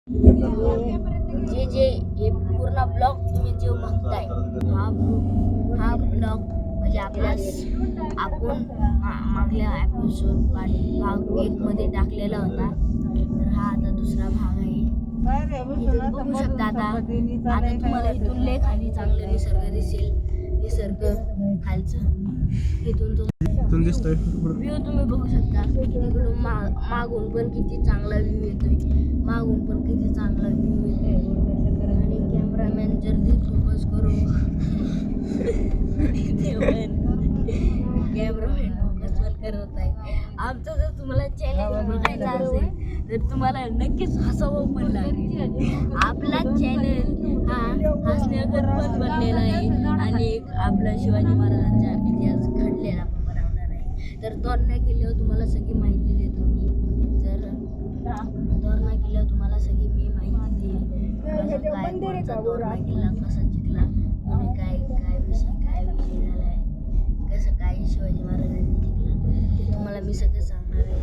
जे जे हे पूर्ण ब्लॉग तुम्ही जे बघताय हा ब्लॉग म्हणजे आपण मागल्या एपिसोड भाग 1 मध्ये टाकलेला होता. तर हा आता दुसरा भाग आहे. इथून बघू शकता आता तुम्हाला इथून लय खाली चांगलं निसर्ग दिसेल. निसर्ग खालचं इथून दिसतोय व्ह्यू तुम्ही बघू शकता. तिकडून मागून पण किती चांगला व्ह्यू येतोय. मागून पण किती चांगला व्ह्यू येतोय. आणि कॅमेरामॅन जल्दी फोकस करू. कॅमेरामॅन फोकस पण करत आहे. आमचं जर तुम्हाला चॅनल बघायचा असेल तर तुम्हाला नक्कीच हसावं पण लागेल. आपला चॅनल हा हसण्यावर पण बनलेला आहे आणि आपला शिवाजी महाराजांचा इतिहास घडलेला पण बनवणार आहे. तर तोरणा किल्ल्यावर तुम्हाला सगळी माहिती देतो मी. तर तोरणा किल्ल्यावर तुम्हाला सगळी मी माहिती देईल. कसं काय कोणता तोरणा किल्ला कसा जिंकला आणि काय विषय झालाय, कसं काय शिवाजी महाराजांनी जिंकला ते तुम्हाला मी सगळं सांगणार आहे.